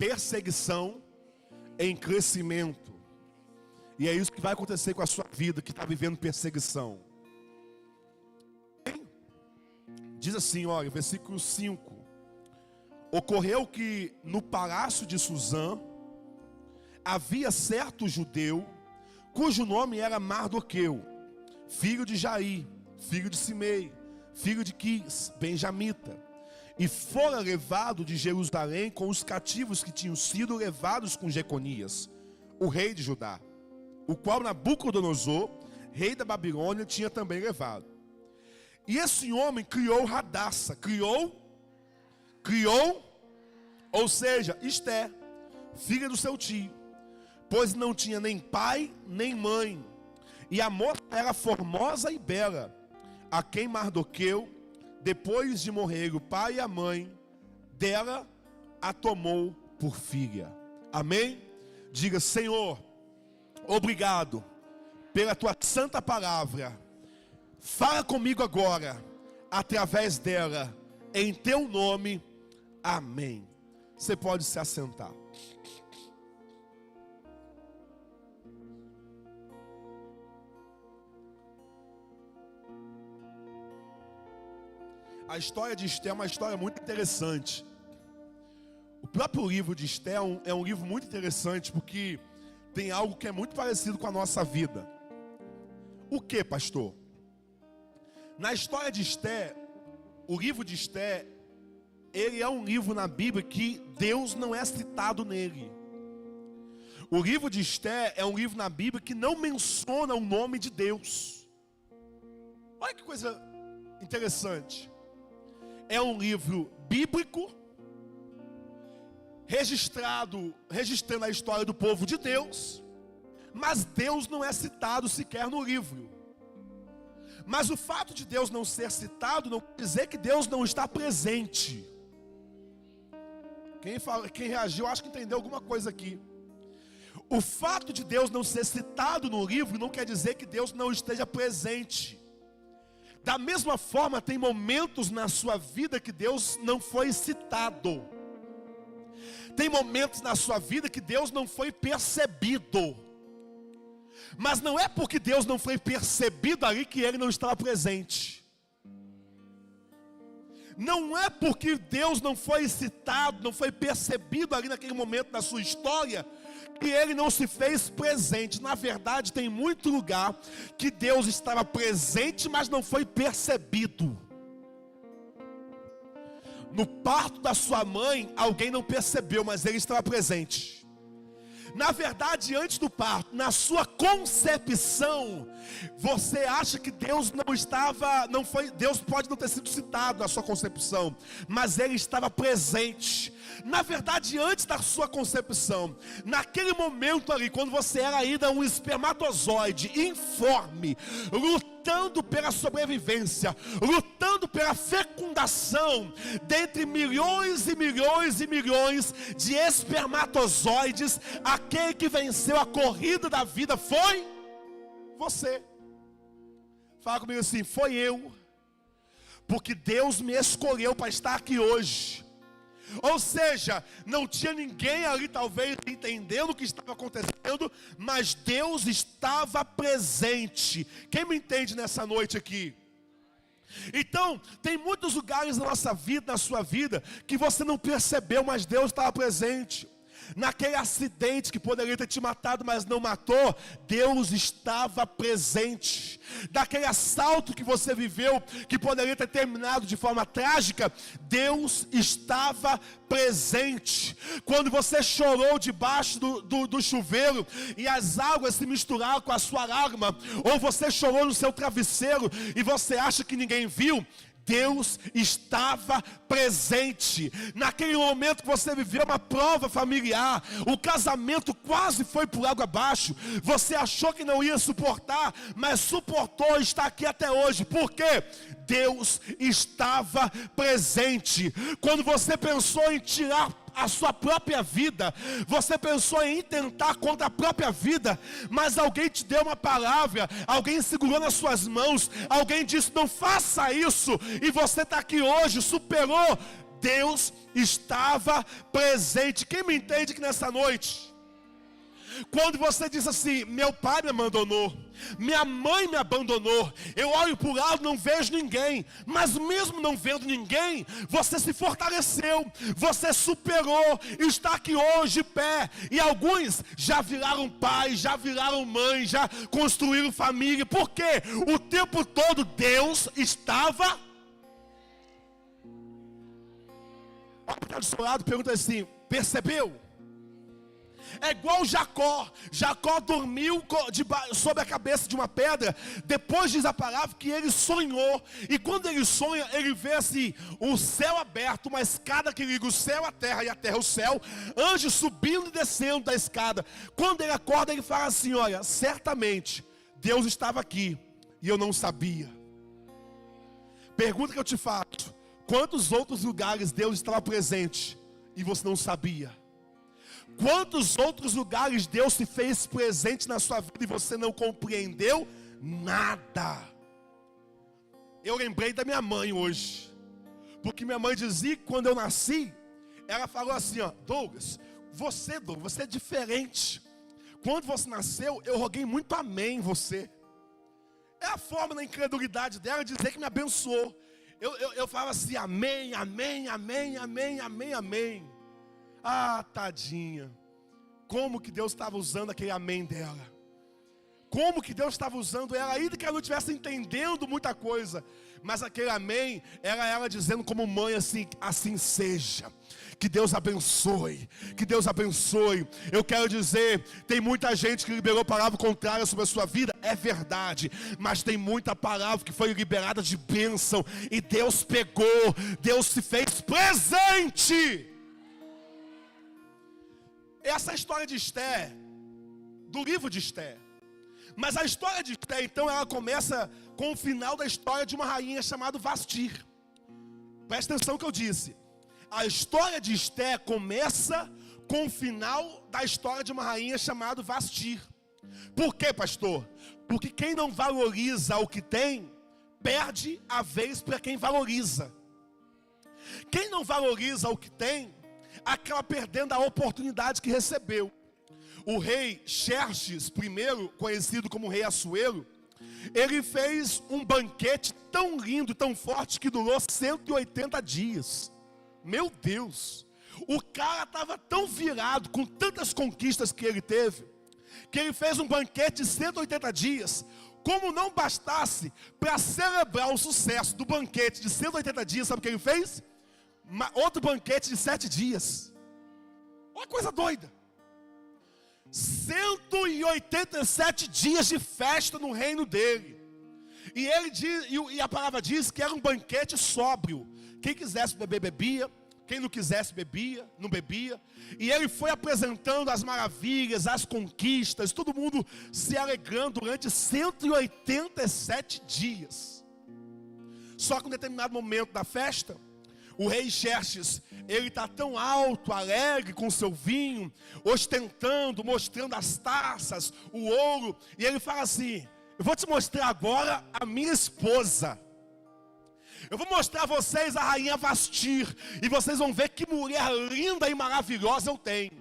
perseguição em crescimento. E é isso que vai acontecer com a sua vida, que está vivendo perseguição. Diz assim, olha, versículo 5. Ocorreu que no palácio de Susã havia certo judeu, cujo nome era Mardoqueu, filho de Jair, filho de Simei, filho de Quis, benjamita, e fora levado de Jerusalém com os cativos que tinham sido levados com Jeconias, o rei de Judá, o qual Nabucodonosor, rei da Babilônia, tinha também levado. E esse homem criou Radassa, criou, ou seja, Esté, filha do seu tio, pois não tinha nem pai nem mãe, e a moça era formosa e bela, a quem Mardoqueu, depois de morrer o pai e a mãe dela, a tomou por filha. Amém? Diga: Senhor, obrigado pela tua santa palavra. Fala comigo agora, através dela, em teu nome. Amém. Você pode se assentar. A história de Esté é uma história muito interessante. O próprio livro de Esté é um livro muito interessante, porque tem algo que é muito parecido com a nossa vida. O que, pastor? Na história de Esté, o livro de Esté, ele é um livro na Bíblia que Deus não é citado nele. O livro de Esté é um livro na Bíblia que não menciona o nome de Deus. Olha que coisa interessante. É um livro bíblico, registrando a história do povo de Deus, mas Deus não é citado sequer no livro. Mas o fato de Deus não ser citado não quer dizer que Deus não está presente. Quem reagiu, acho que entendeu alguma coisa aqui. O fato de Deus não ser citado no livro não quer dizer que Deus não esteja presente. Da mesma forma, tem momentos na sua vida que Deus não foi citado. Tem momentos na sua vida que Deus não foi percebido. Mas não é porque Deus não foi percebido ali que Ele não estava presente. Não é porque Deus não foi citado, não foi percebido ali naquele momento da sua história, que Ele não se fez presente. Na verdade, tem muito lugar que Deus estava presente, mas não foi percebido. No parto da sua mãe, alguém não percebeu, mas Ele estava presente. Na verdade, antes do parto, na sua concepção, você acha que Deus não estava, não foi, Deus pode não ter sido citado na sua concepção, mas Ele estava presente. Na verdade, antes da sua concepção, naquele momento ali, quando você era ainda um espermatozoide informe, lutando pela sobrevivência, lutando pela fecundação, dentre milhões e milhões e milhões de espermatozoides, aquele que venceu a corrida da vida foi você. Fala comigo assim: foi eu, porque Deus me escolheu para estar aqui hoje. Ou seja, não tinha ninguém ali talvez entendendo o que estava acontecendo, mas Deus estava presente. Quem me entende nessa noite aqui? Então, tem muitos lugares na nossa vida, na sua vida, que você não percebeu, mas Deus estava presente. Naquele acidente que poderia ter te matado, mas não matou, Deus estava presente. Daquele assalto que você viveu, que poderia ter terminado de forma trágica, Deus estava presente. Quando você chorou debaixo do chuveiro e as águas se misturaram com a sua lágrima, ou você chorou no seu travesseiro e você acha que ninguém viu, Deus estava presente. Naquele momento que você viveu uma prova familiar, o casamento quase foi por água abaixo, você achou que não ia suportar, mas suportou e está aqui até hoje. Por quê? Deus estava presente. Quando você pensou em tirar a sua própria vida, você pensou em tentar contra a própria vida, mas alguém te deu uma palavra, alguém segurou nas suas mãos, alguém disse: não faça isso, e você está aqui hoje, superou. Deus estava presente. Quem me entende que nessa noite, quando você diz assim, meu pai me abandonou, minha mãe me abandonou, eu olho para o lado, não vejo ninguém, mas mesmo não vendo ninguém, você se fortaleceu, você superou, está aqui hoje de pé, e alguns já viraram pai, já viraram mãe, já construíram família, porque o tempo todo Deus estava. Olha para o seu lado, pergunta assim, percebeu? É igual Jacó. Jacó dormiu sobre a cabeça de uma pedra. Depois diz a palavra que ele sonhou. E quando ele sonha, ele vê assim, o céu aberto, uma escada que liga o céu à terra e a terra ao céu, anjos subindo e descendo da escada. Quando ele acorda, ele fala assim, olha, certamente Deus estava aqui e eu não sabia. Pergunta que eu te faço, quantos outros lugares Deus estava presente e você não sabia? Quantos outros lugares Deus se fez presente na sua vida e você não compreendeu nada? Eu lembrei da minha mãe hoje, porque minha mãe dizia que quando eu nasci, ela falou assim, ó, Douglas, você é diferente. Quando você nasceu, eu roguei muito amém em você. É a forma da incredulidade dela dizer que me abençoou. Eu falava assim, amém, amém, amém, amém, amém, amém. Ah, tadinha. Como que Deus estava usando aquele amém dela. Como que Deus estava usando ela, ainda que ela não estivesse entendendo muita coisa. Mas aquele amém, era ela dizendo como mãe assim, assim seja. Que Deus abençoe, que Deus abençoe. Eu quero dizer, tem muita gente que liberou palavra contrária sobre a sua vida, é verdade. Mas tem muita palavra que foi liberada de bênção. E Deus pegou, Deus se fez presente. Essa é a história de Esther, do livro de Esther. Mas a história de Esther, então, ela começa com o final da história de uma rainha chamada Vastir. Presta atenção no que eu disse. A história de Esther começa com o final da história de uma rainha chamada Vastir. Por quê, pastor? Porque quem não valoriza o que tem, perde a vez para quem valoriza. Quem não valoriza o que tem, acaba perdendo a oportunidade que recebeu. O rei Xerxes I, conhecido como rei Assuero, ele fez um banquete tão lindo, tão forte, que durou 180 dias. Meu Deus! O cara estava tão virado com tantas conquistas que ele teve, que ele fez um banquete de 180 dias. Como não bastasse, para celebrar o sucesso do banquete de 180 dias, sabe o que ele fez? Outro banquete de 7 dias. Olha que coisa doida. 187 dias de festa no reino dele. E ele diz, e a palavra diz que era um banquete sóbrio. Quem quisesse beber, bebia. Quem não quisesse, bebia, não bebia. E ele foi apresentando as maravilhas, as conquistas, todo mundo se alegrando durante 187 dias. Só que em um determinado momento da festa, o rei Xerxes, ele está tão alto, alegre com seu vinho, ostentando, mostrando as taças, o ouro. E ele fala assim, eu vou te mostrar agora a minha esposa. Eu vou mostrar a vocês a rainha Vastir. E vocês vão ver que mulher linda e maravilhosa eu tenho.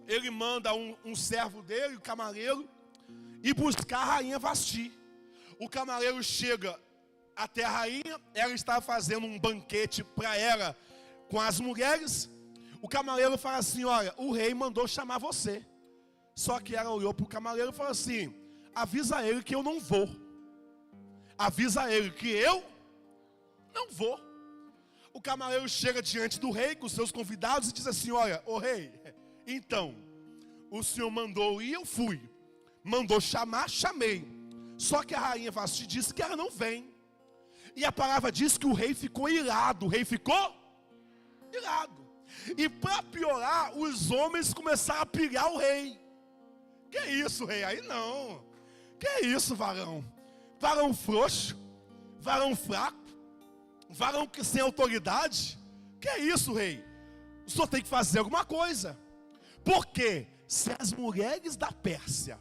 Ele manda um servo dele, o camareiro, ir buscar a rainha Vastir. O camareiro chega até a rainha, ela estava fazendo um banquete para ela com as mulheres. O camareiro fala assim, olha, o rei mandou chamar você. Só que ela olhou para o camareiro e falou assim, avisa ele que eu não vou. Avisa ele que eu não vou. O camareiro chega diante do rei com seus convidados e diz assim, olha, ô rei, então, o senhor mandou ir, eu fui. Mandou chamar, chamei. Só que a rainha Vasti disse que ela não vem. E a palavra diz que o rei ficou irado. O rei ficou irado. E para piorar, os homens começaram a pilhar o rei. Que isso, rei? Aí não. Que isso, varão? Varão frouxo? Varão fraco? Varão que sem autoridade? Que isso, rei? O senhor tem que fazer alguma coisa. Porque se as mulheres da Pérsia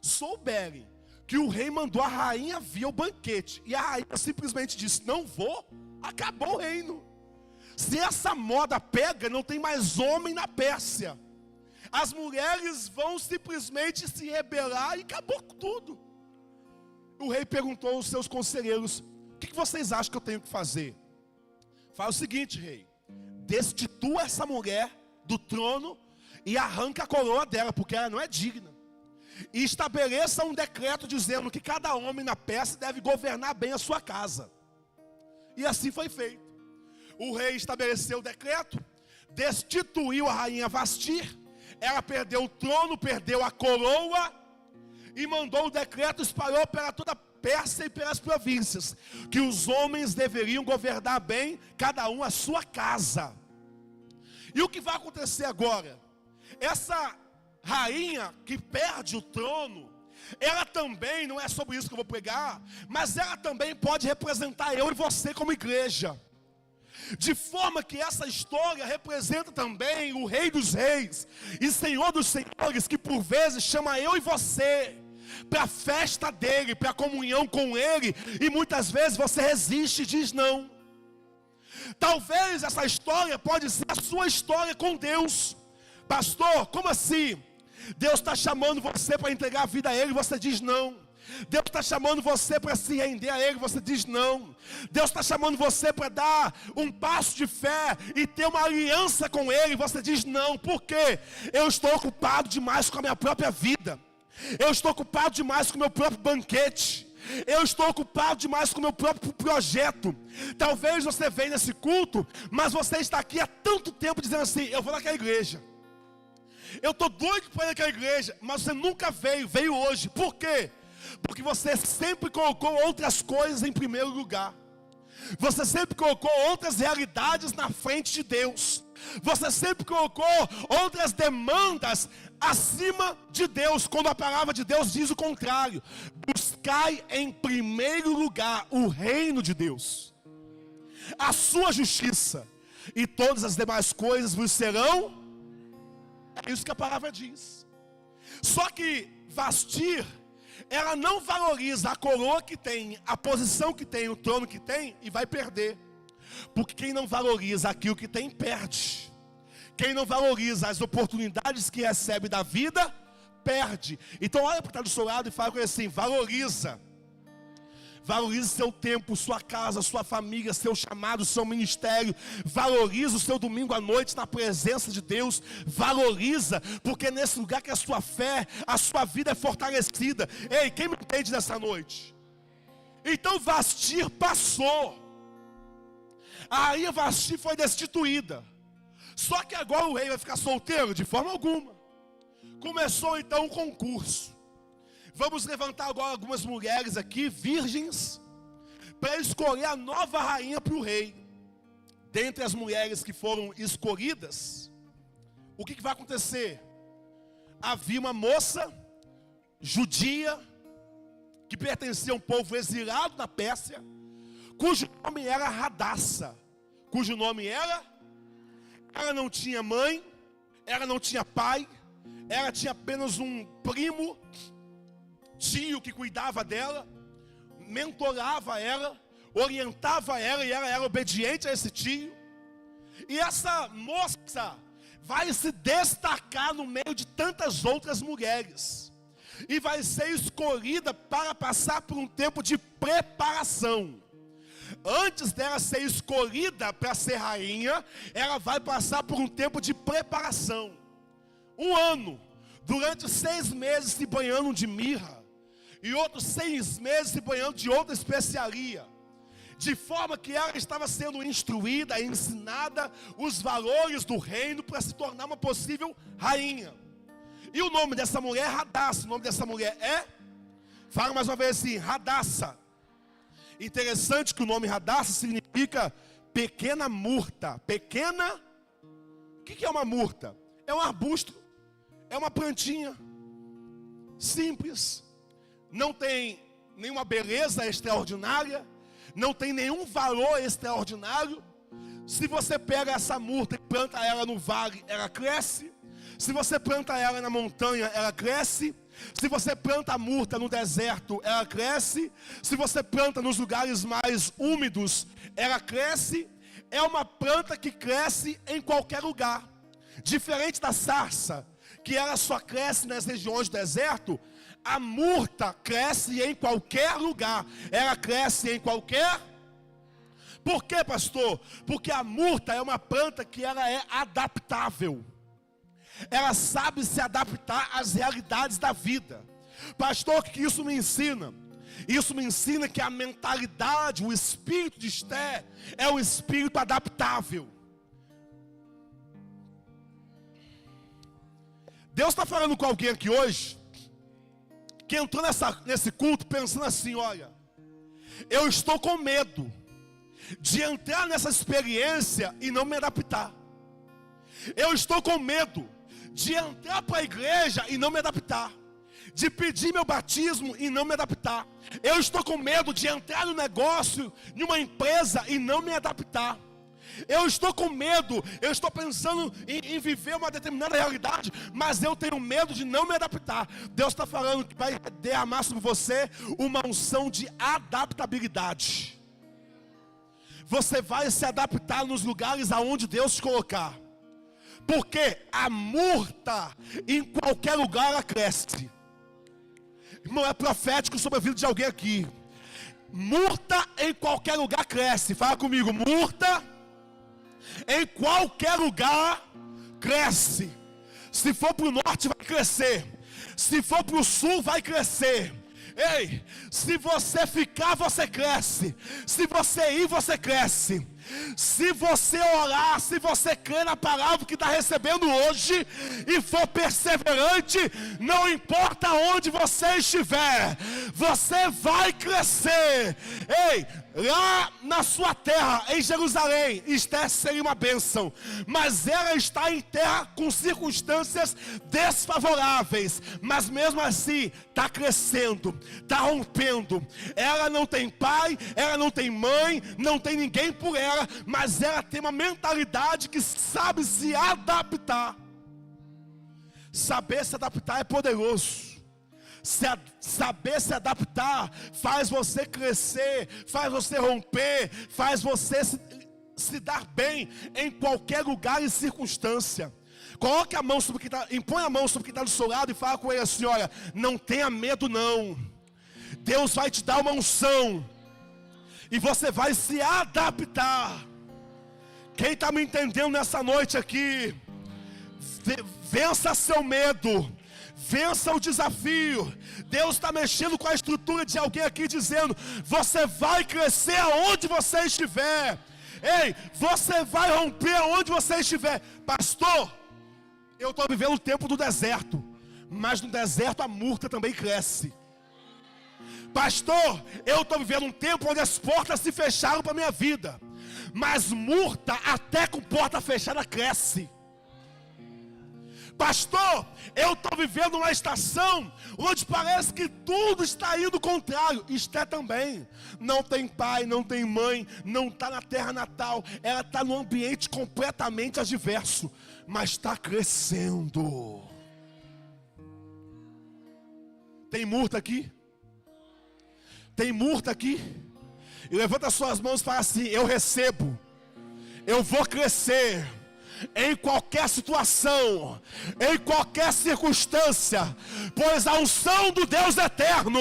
souberem que o rei mandou a rainha vir ao banquete, e a rainha simplesmente disse, não vou, acabou o reino. Se essa moda pega, não tem mais homem na Pérsia. As mulheres vão simplesmente se rebelar e acabou com tudo. O rei perguntou aos seus conselheiros: o que vocês acham que eu tenho que fazer? Fala o seguinte, rei: destitua essa mulher do trono e arranca a coroa dela, porque ela não é digna. E estabeleça um decreto dizendo que cada homem na Pérsia deve governar bem a sua casa. E assim foi feito. O rei estabeleceu o decreto, destituiu a rainha Vasti. Ela perdeu o trono, perdeu a coroa, e mandou o decreto, espalhou para toda a Pérsia e pelas províncias, que os homens deveriam governar bem, cada um a sua casa. E o que vai acontecer agora? Essa rainha que perde o trono, ela também, não é sobre isso que eu vou pregar, mas ela também pode representar eu e você como igreja. De forma que essa história representa também o Rei dos Reis e Senhor dos Senhores, que por vezes chama eu e você para a festa dele, para a comunhão com ele, e muitas vezes você resiste e diz não. Talvez essa história pode ser a sua história com Deus. Pastor, como assim? Deus está chamando você para entregar a vida a ele e você diz não. Deus está chamando você para se render a ele, você diz não. Deus está chamando você para dar um passo de fé e ter uma aliança com ele, você diz não. Por quê? Eu estou ocupado demais com a minha própria vida. Eu estou ocupado demais com o meu próprio banquete. Eu estou ocupado demais com o meu próprio projeto. Talvez você venha nesse culto, mas você está aqui há tanto tempo dizendo assim: eu vou naquela igreja, eu estou doido para ir naquela igreja, mas você nunca veio hoje. Por quê? Porque você sempre colocou outras coisas em primeiro lugar. Você sempre colocou outras realidades na frente de Deus. Você sempre colocou outras demandas acima de Deus, quando a palavra de Deus diz o contrário: buscai em primeiro lugar o reino de Deus, a sua justiça, e todas as demais coisas vos serão. É isso que a palavra diz. Só que Vasti, ela não valoriza a coroa que tem, a posição que tem, o trono que tem, e vai perder. Porque quem não valoriza aquilo que tem, perde. Quem não valoriza as oportunidades que recebe da vida, perde. Então olha para o que está do seu lado e fala com ele assim: valoriza. Valorize seu tempo, sua casa, sua família, seu chamado, seu ministério. Valoriza o seu domingo à noite na presença de Deus. Valoriza, porque é nesse lugar que a sua fé, a sua vida é fortalecida. Ei, quem me entende nessa noite? Então Vasti passou. A rainha Vasti foi destituída. Só que agora o rei vai ficar solteiro? De forma alguma. Começou então um concurso. Vamos levantar agora algumas mulheres aqui, virgens, para escolher a nova rainha para o rei. Dentre as mulheres que foram escolhidas, o que vai acontecer? Havia uma moça judia, que pertencia a um povo exilado na Pérsia, cujo nome era Radassa. Cujo nome era? Ela não tinha mãe, ela não tinha pai, ela tinha apenas um primo, tio que cuidava dela, mentorava ela, orientava ela, e ela era obediente a esse tio. E essa moça vai se destacar no meio de tantas outras mulheres, e vai ser escolhida para passar por um tempo de preparação. Antes dela ser escolhida para ser rainha, ela vai passar por um tempo de preparação. 1 ano, durante 6 meses se banhando de mirra, e outros 6 meses se banhando de outra especiaria, de forma que ela estava sendo instruída, ensinada os valores do reino para se tornar uma possível rainha. E o nome dessa mulher é Radassa. O nome dessa mulher é? Fala mais uma vez assim: Radassa. Interessante que o nome Radassa significa pequena murta. Pequena, o que é uma murta? É um arbusto, é uma plantinha simples, não tem nenhuma beleza extraordinária, não tem nenhum valor extraordinário. Se você pega essa murta e planta ela no vale, ela cresce. Se você planta ela na montanha, ela cresce. Se você planta a murta no deserto, ela cresce. Se você planta nos lugares mais úmidos, ela cresce. é uma planta que cresce em qualquer lugar. Diferente da sarça, que ela só cresce nas regiões do deserto, a murta cresce em qualquer lugar. Ela cresce em qualquer... Por quê, pastor? Porque a murta é uma planta que ela é adaptável. Ela sabe se adaptar às realidades da vida. Pastor, o que isso me ensina? Isso me ensina que a mentalidade, o espírito de Esté é um espírito adaptável. Deus está falando com alguém aqui hoje, que entrou nesse culto pensando assim: olha, eu estou com medo de entrar nessa experiência e não me adaptar. Eu estou com medo de entrar para a igreja e não me adaptar, de pedir meu batismo e não me adaptar. Eu estou com medo de entrar no negócio, numa empresa e não me adaptar. Eu estou com medo, eu estou pensando em viver uma determinada realidade, mas eu tenho medo de não me adaptar. Deus está falando que vai derramar sobre você uma unção de adaptabilidade. Você vai se adaptar nos lugares aonde Deus te colocar. Porque a murta, em qualquer lugar ela cresce. Irmão, é profético sobre a vida de alguém aqui. Murta em qualquer lugar cresce. Fala comigo, murta em qualquer lugar cresce. Se for para o norte vai crescer, se for para o sul vai crescer. Ei, se você ficar você cresce, se você ir você cresce. Se você orar, se você crer na palavra que está recebendo hoje e for perseverante, não importa onde você estiver, você vai crescer. Ei, lá na sua terra, em Jerusalém, Esté seria uma bênção, mas ela está em terra com circunstâncias desfavoráveis, mas mesmo assim está crescendo, está rompendo. Ela não tem pai, ela não tem mãe, não tem ninguém por ela, mas ela tem uma mentalidade que sabe se adaptar. Saber se adaptar é poderoso. Saber se adaptar faz você crescer, faz você romper, faz você se dar bem em qualquer lugar e circunstância. Coloque a mão sobre quem está, impõe a mão sobre quem está do seu lado e fala com ele assim: olha, não tenha medo não. Deus vai te dar uma unção e você vai se adaptar. Quem está me entendendo nessa noite aqui, vença seu medo, vença o desafio. Deus está mexendo com a estrutura de alguém aqui, dizendo: você vai crescer aonde você estiver. Ei, você vai romper aonde você estiver. Pastor, eu estou vivendo o tempo do deserto, mas no deserto a murta também cresce. Pastor, eu estou vivendo um tempo onde as portas se fecharam para a minha vida, mas murta até com porta fechada cresce. Pastor, eu estou vivendo uma estação onde parece que tudo está indo contrário. Esté também. Não tem pai, não tem mãe, não está na terra natal. Ela está num ambiente completamente adverso, mas está crescendo. Tem murta aqui? Tem murta aqui? E levanta as suas mãos e fala assim: eu recebo, eu vou crescer em qualquer situação, em qualquer circunstância, pois a unção do Deus eterno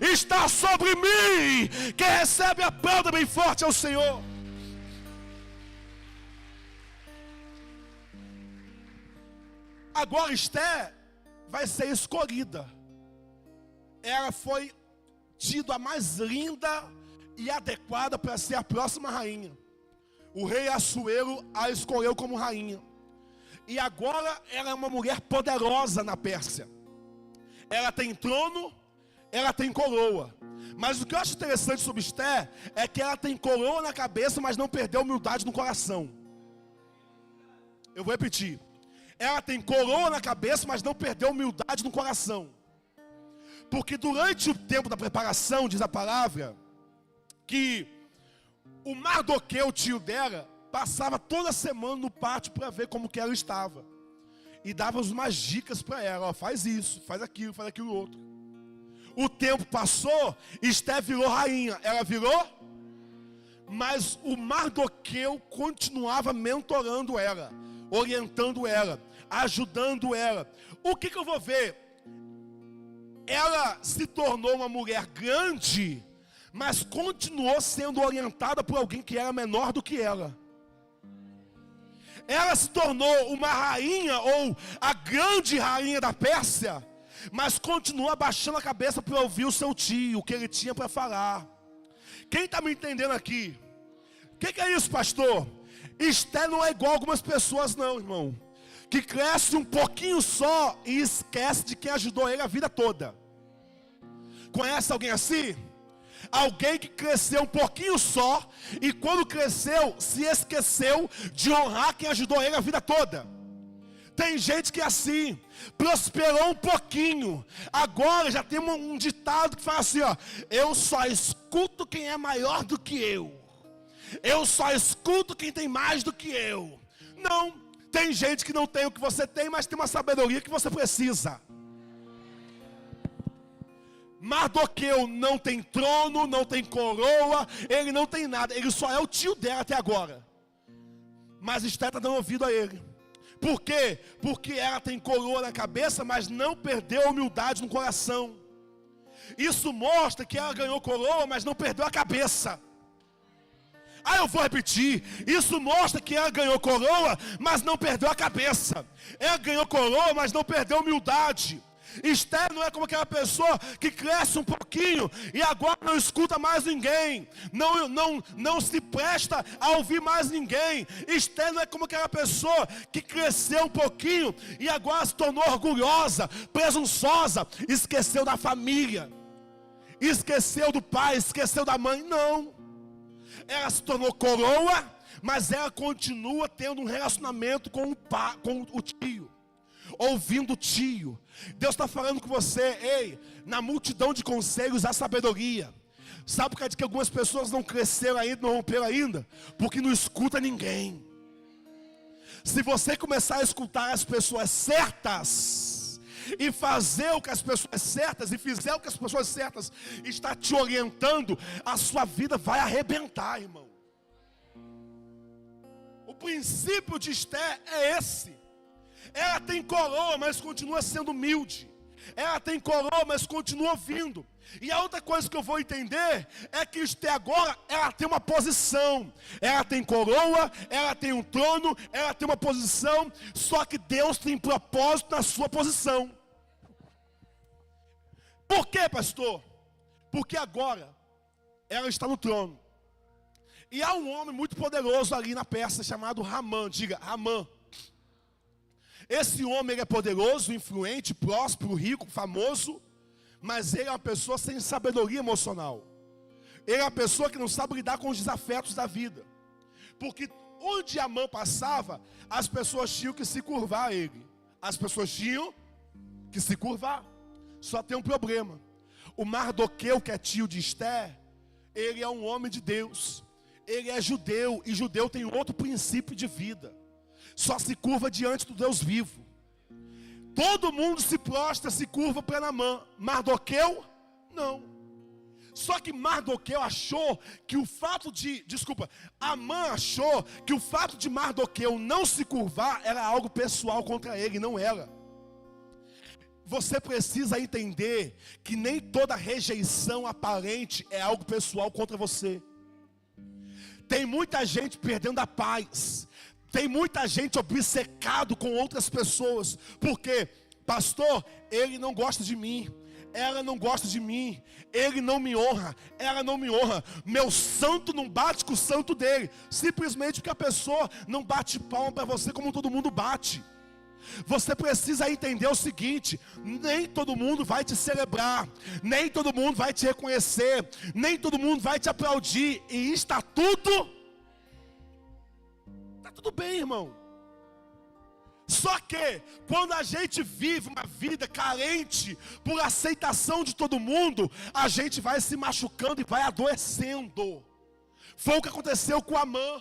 está sobre mim. Quem recebe, aplauda bem forte ao Senhor. Agora Esté vai ser escolhida. Ela foi tida a mais linda e adequada para ser a próxima rainha. O rei Assuero a escolheu como rainha. E agora ela é uma mulher poderosa na Pérsia. Ela tem trono, ela tem coroa. Mas o que eu acho interessante sobre Esté é que ela tem coroa na cabeça, mas não perdeu a humildade no coração. Eu vou repetir. Ela tem coroa na cabeça, mas não perdeu a humildade no coração. Porque durante o tempo da preparação, diz a palavra, que o Mardoqueu, tio dela, passava toda semana no pátio para ver como que ela estava. E dava umas dicas para ela: ó, faz isso, faz aquilo outro. O tempo passou, Esté virou rainha. Ela virou? Mas o Mardoqueu continuava mentorando ela, orientando ela, ajudando ela. O que eu vou ver? Ela se tornou uma mulher grande, mas continuou sendo orientada por alguém que era menor do que ela. Ela se tornou uma rainha, ou a grande rainha da Pérsia, mas continua abaixando a cabeça para ouvir o seu tio, o que ele tinha para falar. Quem está me entendendo aqui? O que é isso, pastor? Esté não é igual a algumas pessoas não, irmão, que cresce um pouquinho só e esquece de quem ajudou ele a vida toda. Conhece alguém assim? Alguém que cresceu um pouquinho só e quando cresceu se esqueceu de honrar quem ajudou ele a vida toda. Tem gente que é assim, prosperou um pouquinho, agora já tem um ditado que fala assim, ó: eu só escuto quem é maior do que eu só escuto quem tem mais do que eu. Não, tem gente que não tem o que você tem, mas tem uma sabedoria que você precisa. Mardoqueu não tem trono, não tem coroa, ele não tem nada, ele só é o tio dela até agora. Mas Esther está dando ouvido a ele. Por quê? Porque ela tem coroa na cabeça, mas não perdeu a humildade no coração. Isso mostra que ela ganhou coroa, mas não perdeu a cabeça. Eu vou repetir, isso mostra que ela ganhou coroa, mas não perdeu a cabeça. Ela ganhou coroa, mas não perdeu a humildade. Esther não é como aquela pessoa que cresce um pouquinho e agora não escuta mais ninguém, não se presta a ouvir mais ninguém. Esther não é como aquela pessoa que cresceu um pouquinho e agora se tornou orgulhosa, presunçosa, esqueceu da família, esqueceu do pai, esqueceu da mãe. Não, ela se tornou coroa, mas ela continua tendo um relacionamento com o tio, ouvindo o tio. Deus está falando com você: ei, na multidão de conselhos há sabedoria. Sabe por causa que algumas pessoas não cresceram ainda, não romperam ainda? Porque não escuta ninguém. Se você começar a escutar as pessoas certas e fazer o que as pessoas certas, e fizer o que as pessoas certas está te orientando, a sua vida vai arrebentar, irmão. O princípio de Esther é esse. Ela tem coroa, mas continua sendo humilde. Ela tem coroa, mas continua ouvindo. E a outra coisa que eu vou entender é que Esther agora, ela tem uma posição. Ela tem coroa, ela tem um trono, ela tem uma posição. Só que Deus tem propósito na sua posição. Por quê, pastor? Porque agora ela está no trono. E há um homem muito poderoso ali na Pérsia chamado Ramã. Diga, Ramã. Esse homem, ele é poderoso, influente, próspero, rico, famoso, mas ele é uma pessoa sem sabedoria emocional. Ele é uma pessoa que não sabe lidar com os desafetos da vida. Porque onde Amã passava, as pessoas tinham que se curvar a ele. As pessoas tinham que se curvar. Só tem um problema. O Mardoqueu, que é tio de Esther, ele é um homem de Deus. Ele é judeu, e judeu tem outro princípio de vida. Só se curva diante do Deus vivo. Todo mundo se prostra, se curva para Naamã. Mardoqueu, não. Só que Mardoqueu achou que o fato de... Amã achou que o fato de Mardoqueu não se curvar era algo pessoal contra ele, não era. Você precisa entender que nem toda rejeição aparente é algo pessoal contra você. Tem muita gente perdendo a paz. Tem muita gente obcecado com outras pessoas. Porque, pastor, ele não gosta de mim, ela não gosta de mim, ele não me honra, ela não me honra. Meu santo não bate com o santo dele. Simplesmente porque a pessoa não bate palma para você como todo mundo bate. Você precisa entender o seguinte: nem todo mundo vai te celebrar, nem todo mundo vai te reconhecer, nem todo mundo vai te aplaudir. E está tudo bem, irmão. Só que quando a gente vive uma vida carente por aceitação de todo mundo, a gente vai se machucando e vai adoecendo. Foi o que aconteceu com Amã.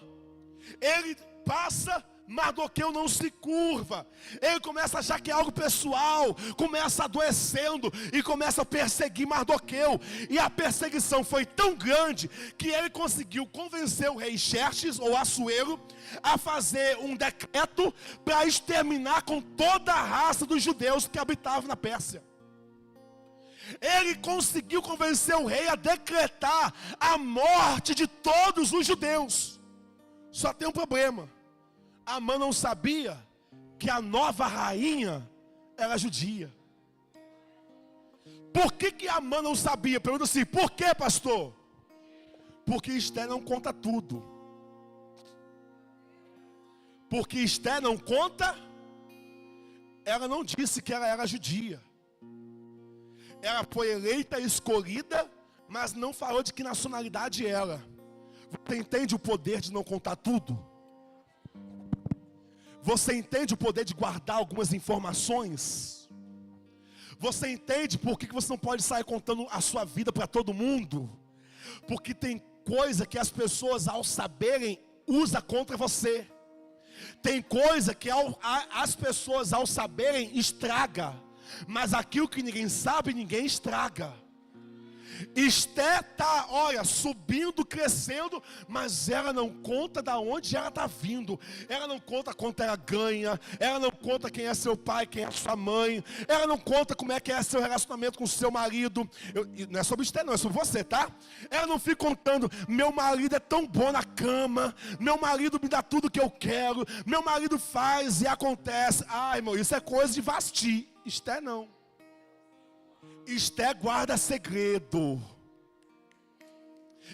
Ele passa Mardoqueu não se curva. Ele começa a achar que é algo pessoal, começa adoecendo e começa a perseguir Mardoqueu. E a perseguição foi tão grande que ele conseguiu convencer o rei Xerxes, ou Assuero, a fazer um decreto para exterminar com toda a raça dos judeus que habitavam na Pérsia. Ele conseguiu convencer o rei a decretar a morte de todos os judeus. Só tem um problema. Amã não sabia que a nova rainha era judia. Por que Amã não sabia? Pergunta assim, por que, pastor? Porque Esté não conta tudo. Porque Esté não conta, ela não disse que ela era judia. Ela foi eleita e escolhida, mas não falou de que nacionalidade era. Você entende o poder de não contar tudo? Você entende o poder de guardar algumas informações? Você entende por que você não pode sair contando a sua vida para todo mundo? Porque tem coisa que as pessoas, ao saberem, usam contra você. Tem coisa que as pessoas, ao saberem, estraga. Mas aquilo que ninguém sabe, ninguém estraga. Esté está, olha, subindo, crescendo, mas ela não conta de onde ela está vindo. Ela não conta quanto ela ganha. Ela não conta quem é seu pai, quem é sua mãe. Ela não conta como é que é seu relacionamento com seu marido. Não é sobre Esté não, é sobre você, tá? Ela não fica contando, meu marido é tão bom na cama, meu marido me dá tudo que eu quero, meu marido faz e acontece. Ai, irmão, isso é coisa de Vasti. Esté não. Esté guarda segredo.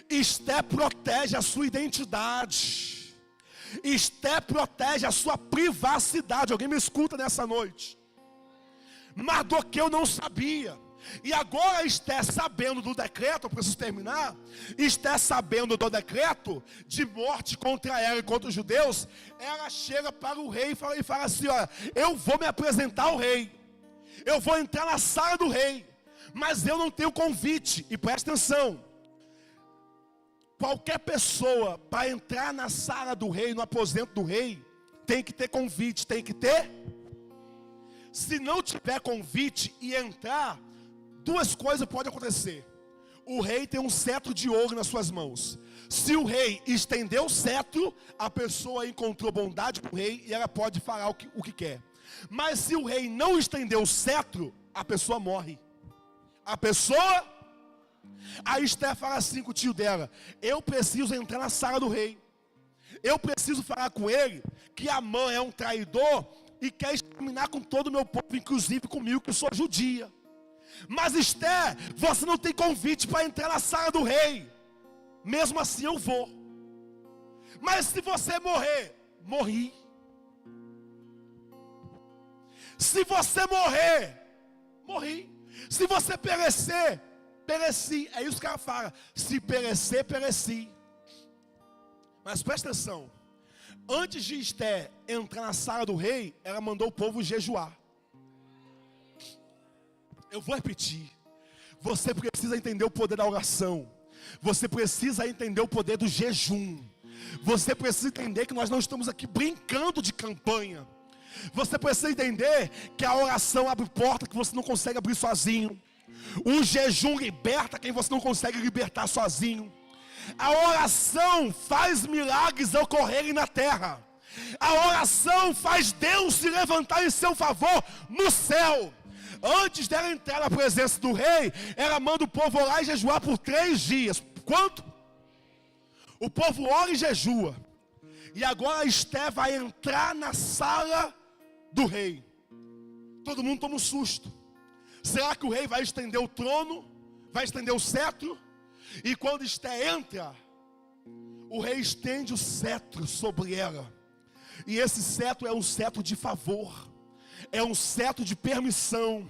Esté protege a sua identidade. Esté protege a sua privacidade. Alguém me escuta nessa noite? Mardoqueu não sabia. E agora Esté, sabendo do decreto, eu preciso terminar. Esté sabendo do decreto de morte contra ela e contra os judeus. Ela chega para o rei e fala assim, olha, eu vou me apresentar ao rei. Eu vou entrar na sala do rei. Mas eu não tenho convite. E presta atenção. Qualquer pessoa para entrar na sala do rei, no aposento do rei, tem que ter convite, tem que ter. Se não tiver convite e entrar, duas coisas podem acontecer. O rei tem um cetro de ouro nas suas mãos. Se o rei estender o cetro, a pessoa encontrou bondade com o rei e ela pode falar o que quer. Mas se o rei não estender o cetro, a pessoa morre. A pessoa, a Esté fala assim com o tio dela, eu preciso entrar na sala do rei. Eu preciso falar com ele que Amã é um traidor e quer exterminar com todo o meu povo, inclusive comigo que eu sou judia. Mas Esté, você não tem convite para entrar na sala do rei. Mesmo assim eu vou. Mas se você morrer, morri. Se você morrer, morri. Se você perecer, pereci. É isso que ela fala. Se perecer, pereci. Mas presta atenção. Antes de Esté entrar na sala do rei, ela mandou o povo jejuar. Eu vou repetir. Você precisa entender o poder da oração. Você precisa entender o poder do jejum. Você precisa entender que nós não estamos aqui brincando de campanha. Você precisa entender que a oração abre porta que você não consegue abrir sozinho. O jejum liberta quem você não consegue libertar sozinho. A oração faz milagres ocorrerem na terra. A oração faz Deus se levantar em seu favor no céu. Antes dela entrar na presença do rei, ela manda o povo orar e jejuar por 3 dias. Quanto? O povo ora e jejua. E agora Esté vai entrar na sala do rei. Todo mundo toma um susto. Será que o rei vai estender o trono? Vai estender o cetro? E quando Esté entra, o rei estende o cetro sobre ela. E esse cetro é um cetro de favor. É um cetro de permissão.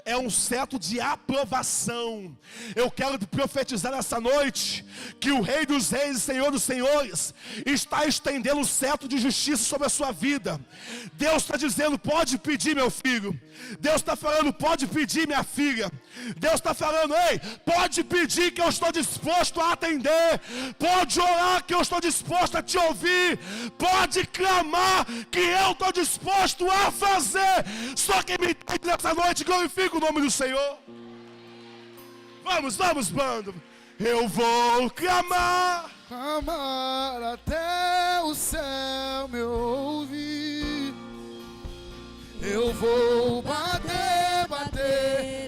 é um cetro de aprovação. Eu quero profetizar nessa noite que o Rei dos Reis e Senhor dos Senhores está estendendo o cetro de justiça sobre a sua vida. Deus está dizendo: pode pedir, meu filho. Deus está falando: pode pedir, minha filha. Deus está falando: ei, pode pedir que eu estou disposto a atender. Pode orar que eu estou disposto a te ouvir. Pode clamar que eu estou disposto a fazer. Só quem me entende nessa noite glorifica o nome do Senhor. Vamos, bando. Eu vou clamar até o céu me ouvir. Eu vou bater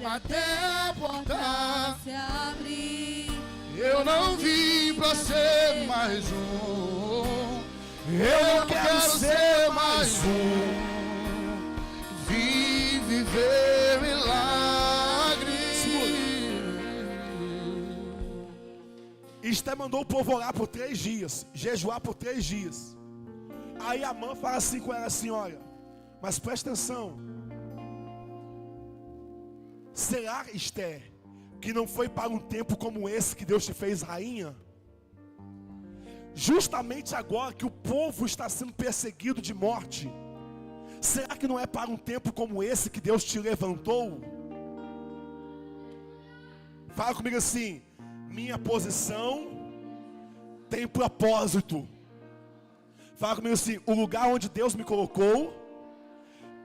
até a porta se abrir. Eu não vim pra ser mais um. Eu não quero ser mais um. Vim viver milagre. Esté mandou o povo orar por 3 dias, jejuar por 3 dias. Aí Amã fala assim com ela assim: olha, mas presta atenção. Será, Esther, que não foi para um tempo como esse que Deus te fez rainha? Justamente agora que o povo está sendo perseguido de morte, será que não é para um tempo como esse que Deus te levantou? Fala comigo assim: minha posição tem propósito. Fala comigo assim: o lugar onde Deus me colocou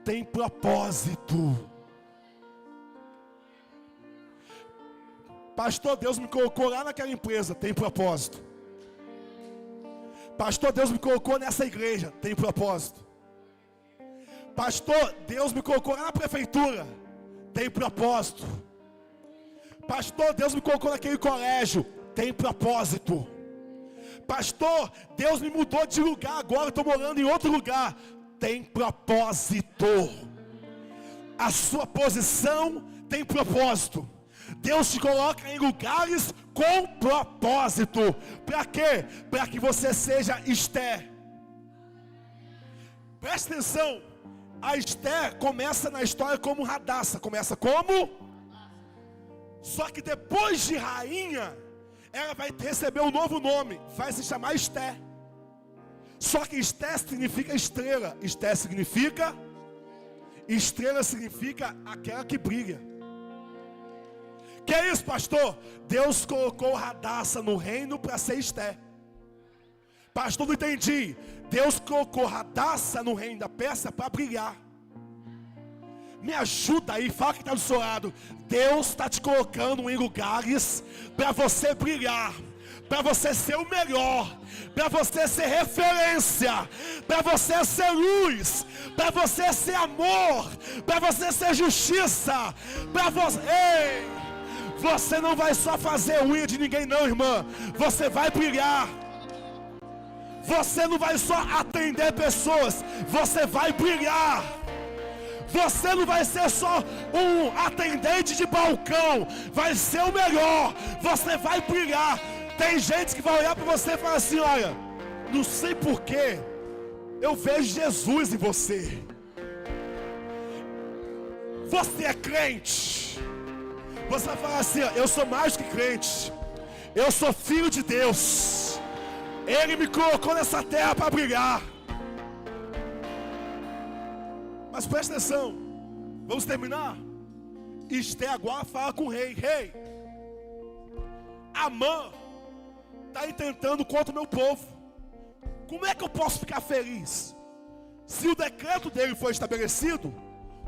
tem propósito. Pastor, Deus me colocou lá naquela empresa, tem propósito. Pastor, Deus me colocou nessa igreja, tem propósito. Pastor, Deus me colocou lá na prefeitura, tem propósito. Pastor, Deus me colocou naquele colégio, tem propósito. Pastor, Deus me mudou de lugar, agora estou morando em outro lugar, tem propósito. A sua posição tem propósito. Deus te coloca em lugares com propósito. Para quê? Para que você seja Esther. Presta atenção. A Esther começa na história como Radassa. Começa como? Só que depois de rainha, ela vai receber um novo nome. Vai se chamar Esther. Só que Esther significa estrela. Esther significa? Estrela significa aquela que brilha. Que é isso, pastor? Deus colocou Radassa no reino para ser Esther. Pastor, não entendi. Deus colocou Radassa no reino da Pérsia para brilhar. Me ajuda aí, fala que está do seu lado. Deus está te colocando em lugares para você brilhar, para você ser o melhor, para você ser referência, para você ser luz, para você ser amor, para você ser justiça, para você... Ei! Você não vai só fazer unha de ninguém não, irmã. Você vai brilhar. Você não vai só atender pessoas. Você vai brilhar. Você não vai ser só um atendente de balcão. Vai ser o melhor. Você vai brilhar. Tem gente que vai olhar para você e falar assim: olha, não sei porquê, eu vejo Jesus em você. Você é crente. Você vai falar assim: eu sou mais que crente. Eu sou filho de Deus. Ele me colocou nessa terra para brilhar. Mas presta atenção. Vamos terminar. Esther agora fala com o rei: rei, Amã está intentando contra o meu povo. Como é que eu posso ficar feliz? Se o decreto dele foi estabelecido,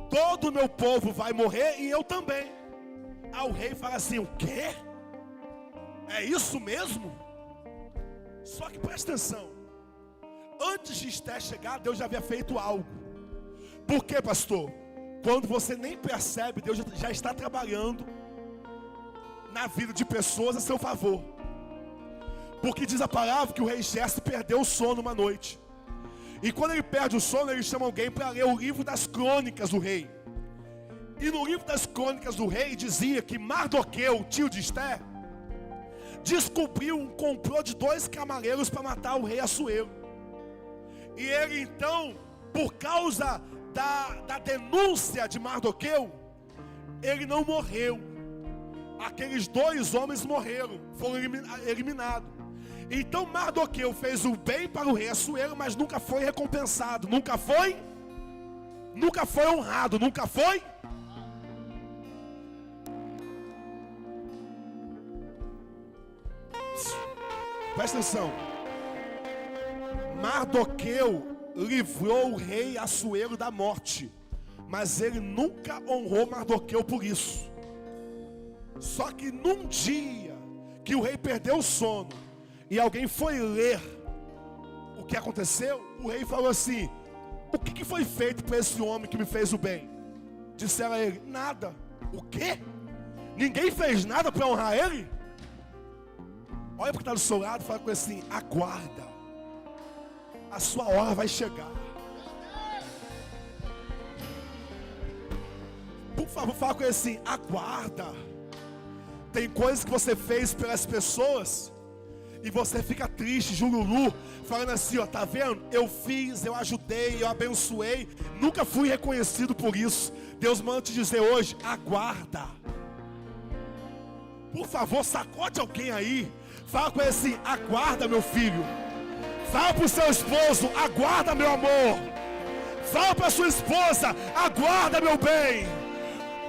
todo o meu povo vai morrer e eu também. Aí o rei fala assim: o quê? É isso mesmo? Só que presta atenção. Antes de Esther chegar, Deus já havia feito algo. Por quê, pastor? Quando você nem percebe, Deus já está trabalhando na vida de pessoas a seu favor. Porque diz a palavra que o rei Xerxes perdeu o sono uma noite. E quando ele perde o sono, ele chama alguém para ler o livro das crônicas do rei. E no livro das crônicas do rei dizia que Mardoqueu, tio de Esther, descobriu um complô de 2 camareiros para matar o rei Assuero. E ele então, por causa da denúncia de Mardoqueu, ele não morreu. Aqueles 2 homens morreram, foram eliminados. Então Mardoqueu fez o bem para o rei Assuero, mas nunca foi recompensado, nunca foi honrado, nunca foi. Presta atenção. Mardoqueu livrou o rei Assuero da morte, mas ele nunca honrou Mardoqueu por isso. Só que num dia que o rei perdeu o sono e alguém foi ler o que aconteceu, o rei falou assim: o que foi feito para esse homem que me fez o bem? Disseram a ele: nada. O quê? Ninguém fez nada para honrar ele? Olha para quem está do seu lado e fala com ele assim: aguarda, a sua hora vai chegar. Por favor, fala com ele assim: aguarda. Tem coisas que você fez pelas pessoas e você fica triste, jururu, falando assim, ó, tá vendo? Eu fiz, eu ajudei, eu abençoei, nunca fui reconhecido por isso. Deus manda te dizer hoje: aguarda. Por favor, sacode alguém aí. Fala com ele assim: aguarda, meu filho. Fala para o seu esposo: aguarda, meu amor. Fala para a sua esposa: aguarda, meu bem,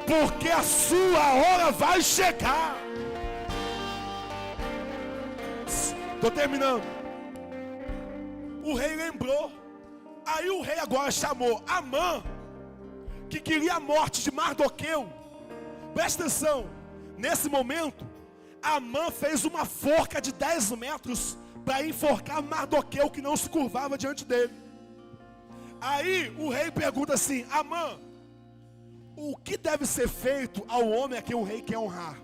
porque a sua hora vai chegar. Estou terminando. O rei lembrou. Aí o rei agora chamou Amã, que queria a morte de Mardoqueu. Presta atenção. Nesse momento, Amã fez uma forca de 10 metros para enforcar Mardoqueu, que não se curvava diante dele. Aí o rei pergunta assim: Amã, o que deve ser feito ao homem a quem o rei quer honrar?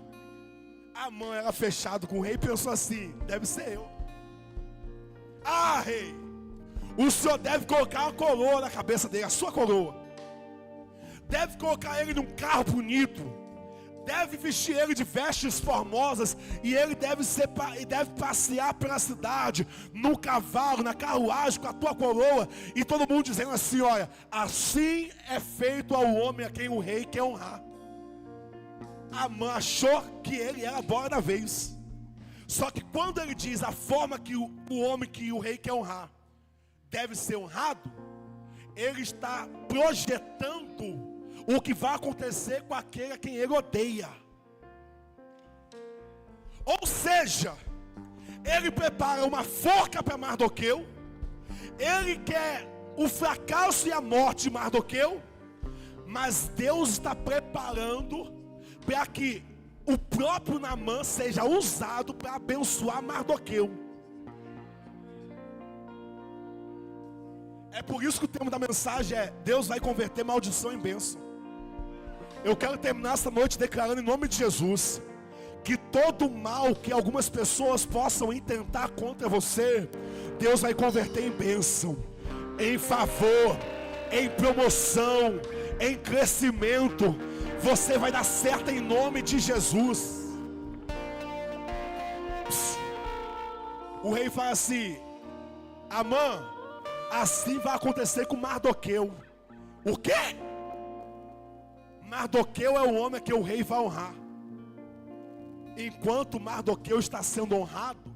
Amã era fechado com o rei e pensou assim: deve ser eu. Ah, rei, o senhor deve colocar uma coroa na cabeça dele, a sua coroa. Deve colocar ele num carro bonito, deve vestir ele de vestes formosas, e ele deve passear pela cidade, no cavalo, na carruagem, com a tua coroa, e todo mundo dizendo assim: olha, assim é feito ao homem a quem o rei quer honrar. Amã achou que ele era a bola da vez. Só que quando ele diz a forma que o homem que o rei quer honrar deve ser honrado, ele está projetando o que vai acontecer com aquele a quem ele odeia. Ou seja, ele prepara uma forca para Mardoqueu, ele quer o fracasso e a morte de Mardoqueu, mas Deus está preparando para que o próprio Naamã seja usado para abençoar Mardoqueu. É por isso que o tema da mensagem é: Deus vai converter maldição em bênção. Eu quero terminar essa noite declarando em nome de Jesus que todo mal que algumas pessoas possam intentar contra você, Deus vai converter em bênção, em favor, em promoção, em crescimento. Você vai dar certo em nome de Jesus. O rei fala assim: Amã, assim vai acontecer com Mardoqueu. O quê? Mardoqueu é o homem que o rei vai honrar. Enquanto Mardoqueu está sendo honrado,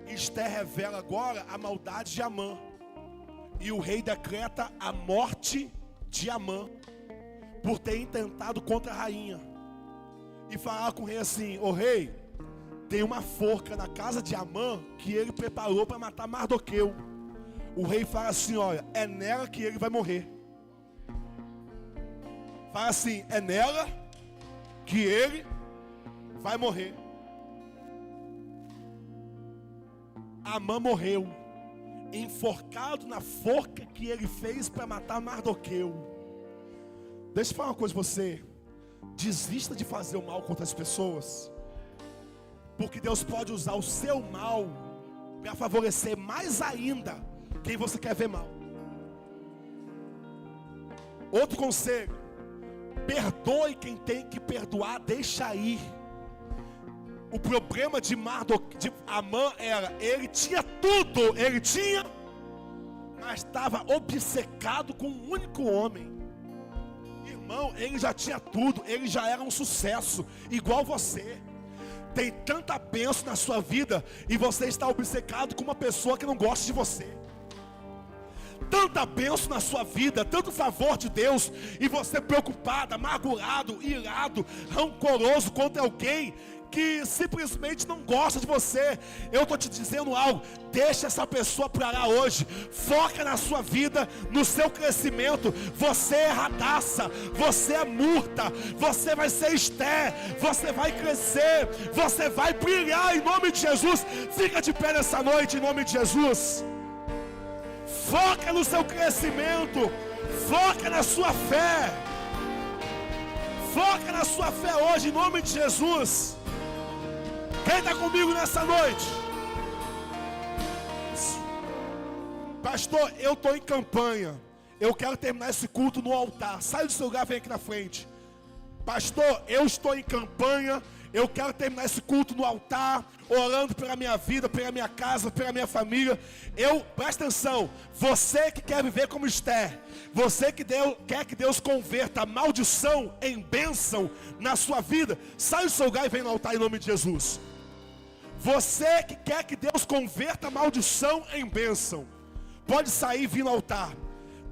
Esther revela agora a maldade de Amã, e o rei decreta a morte de Amã por ter intentado contra a rainha. E falar com o rei assim: ô rei, tem uma forca na casa de Amã que ele preparou para matar Mardoqueu. O rei fala assim: olha, é nela que ele vai morrer. Fala assim: é nela que ele vai morrer. Amã morreu enforcado na forca que ele fez para matar Mardoqueu. Deixa eu falar uma coisa para você: desista de fazer o mal contra as pessoas, porque Deus pode usar o seu mal para favorecer mais ainda quem você quer ver mal. Outro conselho: perdoe quem tem que perdoar, deixa ir. O problema de Amã era: ele tinha tudo, mas estava obcecado com um único homem. irmão, ele já tinha tudo, ele já era um sucesso, igual você. Tem tanta bênção na sua vida e você está obcecado com uma pessoa que não gosta de você. Tanta bênção na sua vida, tanto favor de Deus, e você preocupado, amargurado, irado, rancoroso contra alguém que simplesmente não gosta de você. Eu estou te dizendo algo, deixa essa pessoa para lá hoje, foca na sua vida, no seu crescimento. Você é Radaça, você é Murta, você vai ser Esther, você vai crescer, você vai brilhar em nome de Jesus. Fica de pé nessa noite em nome de Jesus. Foca no seu crescimento, foca na sua fé, foca na sua fé hoje em nome de Jesus. Quem está comigo nessa noite? Pastor, eu estou em campanha, eu quero terminar esse culto no altar. Sai do seu lugar, vem aqui na frente. Pastor, eu estou em campanha, eu quero terminar esse culto no altar, orando pela minha vida, pela minha casa, pela minha família. Presta atenção, você que quer viver como Esther, você que quer que Deus converta a maldição em bênção na sua vida, sai do seu lugar e vem no altar em nome de Jesus. Você que quer que Deus converta a maldição em bênção, pode sair e vir no altar.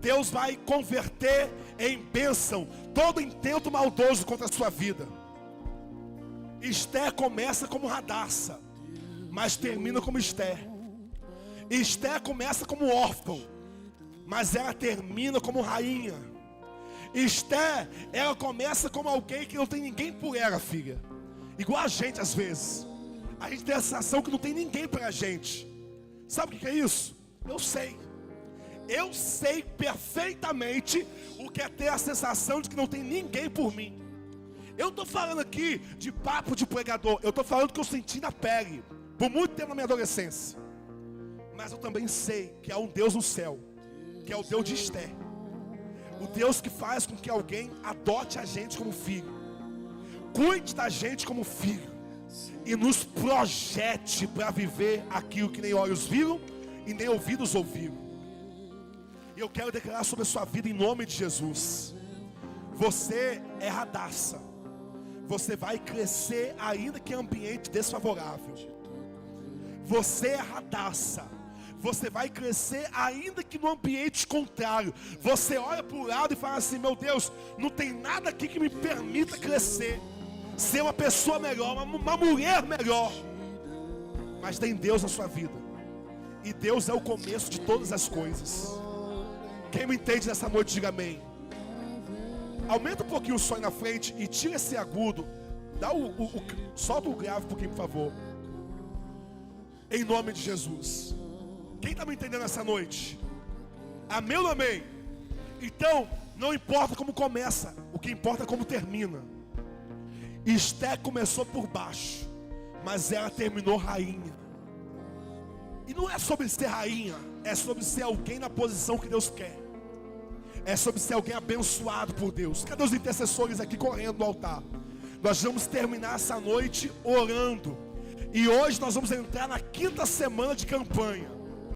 Deus vai converter em bênção todo intento maldoso contra a sua vida. Esther começa como Radaça, mas termina como Esther. Esther começa como órfão, mas ela termina como rainha. Esther, ela começa como alguém que não tem ninguém por ela, filha. Igual a gente às vezes. A gente tem a sensação que não tem ninguém pra gente. Sabe o que é isso? Eu sei. Eu sei perfeitamente o que é ter a sensação de que não tem ninguém por mim. Eu não estou falando aqui de papo de pregador. Eu estou falando que eu senti na pele por muito tempo na minha adolescência. Mas eu também sei que há um Deus no céu, que é o Deus de Esther. O Deus que faz com que alguém adote a gente como filho, cuide da gente como filho e nos projete para viver aquilo que nem olhos viram e nem ouvidos ouviram. E eu quero declarar sobre a sua vida em nome de Jesus. Você é Radaça. Você vai crescer ainda que em ambiente desfavorável. Você é Radaça. Você vai crescer ainda que no ambiente contrário. Você olha para o lado e fala assim: meu Deus, não tem nada aqui que me permita crescer, ser uma pessoa melhor, uma mulher melhor. Mas tem Deus na sua vida, e Deus é o começo de todas as coisas. Quem me entende nessa noite, diga amém. Aumenta um pouquinho o som aí na frente e tira esse agudo. Solta o grave um pouquinho, por favor. Em nome de Jesus. Quem está me entendendo nessa noite? Amém ou não amém? Então, não importa como começa, o que importa é como termina. Esther começou por baixo, mas ela terminou rainha. E não é sobre ser rainha, é sobre ser alguém na posição que Deus quer. É sobre ser alguém abençoado por Deus. Cadê os intercessores aqui correndo no altar? Nós vamos terminar essa noite orando. E hoje nós vamos entrar na 5ª semana de campanha.